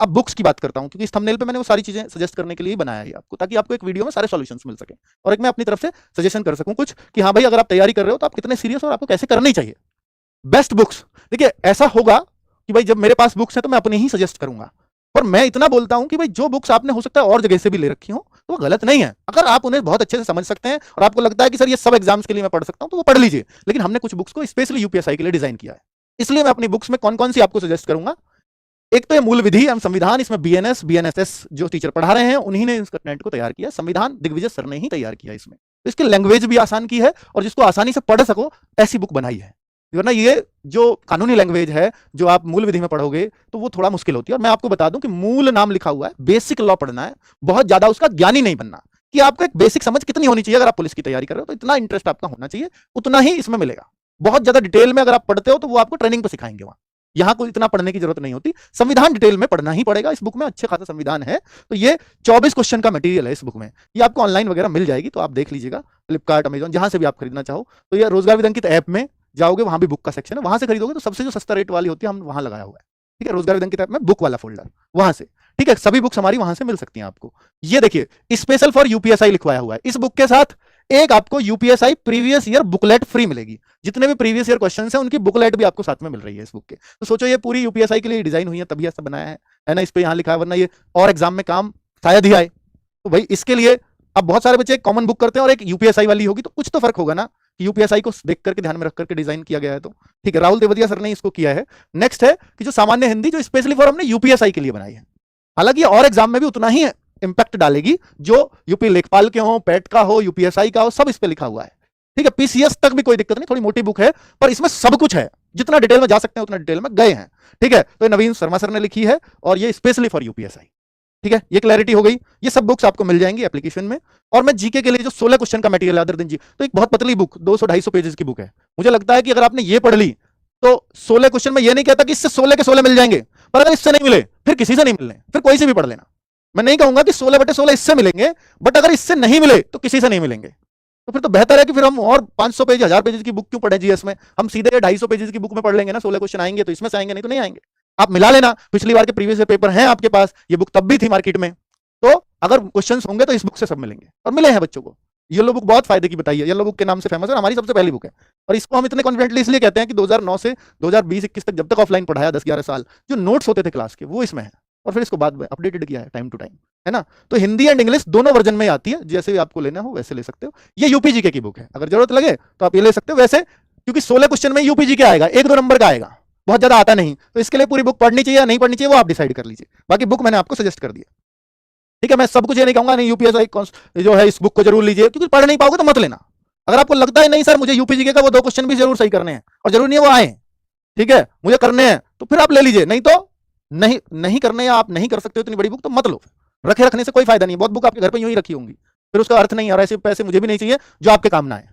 अब बुक्स की बात करता हूं, क्योंकि इस थंबनेल पे मैंने वो सारी चीजें सजेस्ट करने के लिए ही बनाया है आपको, ताकि आपको एक वीडियो में सारे सॉल्यूशंस मिल सके और एक मैं अपनी तरफ से सजेशन कर सकूं कुछ कि हाँ भाई अगर आप तैयारी कर रहे हो तो आप कितने सीरियस और आपको कैसे करनी चाहिए। बेस्ट बुक्स, देखिए ऐसा होगा कि भाई जब मेरे पास बुक्स है तो मैं अपने ही सजेस्ट करूंगा, पर मैं इतना बोलता हूं कि भाई जो बुक्स आपने हो सकता है और जगह से भी ले रखी हो तो वो गलत नहीं है। अगर आप उन्हें बहुत अच्छे से समझ सकते हैं और आपको लगता है कि सर ये सब एग्जाम्स के लिए मैं पढ़ सकता हूं तो वो पढ़ लीजिए, लेकिन हमने कुछ बुक्स को स्पेशली यूपीएसआई के लिए डिजाइन किया है, इसलिए मैं अपनी बुक्स में कौन कौन सी आपको सजेस्ट करूंगा। एक तो ये मूल विधि एवं संविधान, इसमें बीएनएस बीएनएसएस जो टीचर पढ़ा रहे हैं उन्हीं ने इस कंटेंट को तैयार किया। संविधान दिग्विजय सर ने ही तैयार किया इसमें, तो इसकी लैंग्वेज भी आसान की है और जिसको आसानी से पढ़ सको ऐसी बुक बनाई है, वरना ये जो कानूनी लैंग्वेज है जो आप मूल विधि में पढ़ोगे तो वो थोड़ा मुश्किल होती है। और मैं आपको बता दूं कि मूल नाम लिखा हुआ है, बेसिक लॉ पढ़ना है, बहुत ज्यादा उसका ज्ञानी नहीं बनना, कि आपको एक बेसिक समझ कितनी होनी चाहिए। अगर आप पुलिस की तैयारी कर रहे हो तो इतना इंटरेस्ट आपका होना चाहिए, उतना ही इसमें मिलेगा। बहुत ज्यादा डिटेल में अगर आप पढ़ते हो तो वो आपको ट्रेनिंग पर सिखाएंगे, वहां यहां कोई इतना पढ़ने की जरूरत नहीं होती। संविधान डिटेल में पढ़ना ही पड़ेगा, इस बुक में अच्छे खासा संविधान है। तो ये 24 क्वेश्चन का मटेरियल है इस बुक में, ये आपको ऑनलाइन वगैरह मिल जाएगी, तो आप देख लीजिएगा, फ्लिपकार्ट अमेजॉन जहां से भी आप खरीदना चाहो। तो ये रोजगार विदंकित ऐप में जाओगे, वहां भी बुक का सेक्शन है, वहां से खरीदोगे तो सबसे जो सस्ता रेट वाली होती है हम वहां लगाया हुआ है, ठीक है, रोजगार विदंकित ऐप में बुक वाला फोल्डर, वहां से, ठीक है, सभी बुक्स हमारी वहां से मिल सकती हैं आपको। ये देखिए स्पेशल फॉर यूपीएसआई लिखवाया हुआ है। इस बुक के साथ एक आपको UPSI previous year booklet free मिलेगी, जितने भी प्रीवियस ईयर क्वेश्चंस हैं उनकी बुकलेट भी आपको साथ में मिल रही है इस बुक के। तो सोचो ये पूरी यूपीएसआई के लिए डिजाइन हुई है, तभी ऐसा बनाया है ना, इस पे यहाँ लिखा है, वरना ये और एग्जाम में काम शायद ही आए। तो भाई इसके लिए अब बहुत सारे बच्चे एक कॉमन बुक करते हैं और एक यूपीएसआई वाली होगी, तो कुछ तो फर्क होगा ना, कि यूपीएसआई को देख करके ध्यान में रख करके डिजाइन किया गया है। तो ठीक है, राहुल देवदिया सर ने इसको किया है। नेक्स्ट है कि जो सामान्य हिंदी, जो स्पेशली फॉर हमने यूपीएसआई के लिए बनाई है, हालांकि और एग्जाम में भी उतना ही इंपैक्ट डालेगी, जो यूपी लेखपाल के हो, पेट का हो, यूपीएसआई का हो, सब इस पे लिखा हुआ है, ठीक है। पीसीएस तक भी कोई दिक्कत नहीं, थोड़ी मोटी बुक है पर इसमें सब कुछ है, जितना डिटेल में जा सकते हैं उतना डिटेल में गए हैं, ठीक है। तो नवीन शर्मा सर ने लिखी है और ये स्पेशली फॉर यूपीएसआई, ठीक है, ये क्लैरिटी हो गई। ये सब बुक्स आपको मिल जाएंगी एप्लीकेशन में। और मैं जीके के लिए जो 16 क्वेश्चन का मटेरियल है अदर दिन जी, तो एक बहुत पतली बुक 200-250 पेजेस की बुक है। मुझे लगता है कि अगर आपने ये पढ़ ली तो 16 क्वेश्चन में ये नहीं कहता कि इससे 16 के 16 मिल जाएंगे, पर अगर इससे नहीं मिले फिर किसी से नहीं मिलने, फिर कोई से भी पढ़ लेना। मैं नहीं कहूंगा कि 16/16 इससे मिलेंगे, बट अगर इससे नहीं मिले तो किसी से नहीं मिलेंगे। तो फिर तो बेहतर है कि फिर हम और 500 पेज 1000 पेजेस की बुक क्यों पढ़े जीएस में, हम सीधे 250 पेजेस की बुक में पढ़ लेंगे ना। 16 क्वेश्चन आएंगे तो इसमें से आएंगे, नहीं तो नहीं आएंगे। आप मिला लेना, पिछली बार के प्रीवियस ईयर पेपर हैं आपके पास, ये बुक तब भी थी मार्केट में, तो अगर क्वेश्चंस होंगे तो इस बुक से सब मिलेंगे और मिले हैं बच्चों को। येलो बुक बहुत फायदे की बताई है, येलो बुक के नाम से फेमस है, हमारी सबसे पहली बुक है। और इसको हम इतने कॉन्फिडेंटली इसलिए कहते हैं कि 2009 से 2020-21 तक जब तक ऑफलाइन पढ़ाया 10-11 साल, जो नोट्स होते थे क्लास के वो इसमें है, और फिर इसको बाद में अपडेटेड किया है टाइम टू टाइम, है ना। तो हिंदी एंड इंग्लिश दोनों वर्जन में आती है, जैसे भी आपको लेना हो वैसे ले सकते हो। ये यूपीजीके की बुक है, अगर जरूरत लगे तो आप ये ले सकते हो। वैसे क्योंकि 16 क्वेश्चन में यूपीजीके आएगा, 1-2 नंबर का आएगा, बहुत ज्यादा आता नहीं, तो इसके लिए पूरी बुक पढ़नी चाहिए या नहीं पढ़नी चाहिए वो आप डिसाइड कर लीजिए। बाकी बुक मैंने आपको सजेस्ट कर दिया, ठीक है। मैं सब कुछ ये नहीं कहूंगा नहीं यूपीएसआई जो है इस बुक को जरूर लीजिए, क्योंकि पढ़ नहीं पाओगे तो मत लेना। अगर आपको लगता है नहीं सर मुझे यूपीजीके का वो 2 क्वेश्चन भी जरूर सही करने हैं और जरूर नहीं है वो आए, ठीक है, मुझे करने हैं, तो फिर आप ले लीजिए, नहीं तो नहीं करने या आप नहीं कर सकते हो इतनी बड़ी बुक तो मत लो। रखने से कोई फायदा नहीं है, बहुत बुक आपके घर पे यूं ही रखी होंगी, फिर उसका अर्थ नहीं है, और ऐसे पैसे मुझे भी नहीं चाहिए जो आपके काम ना आए।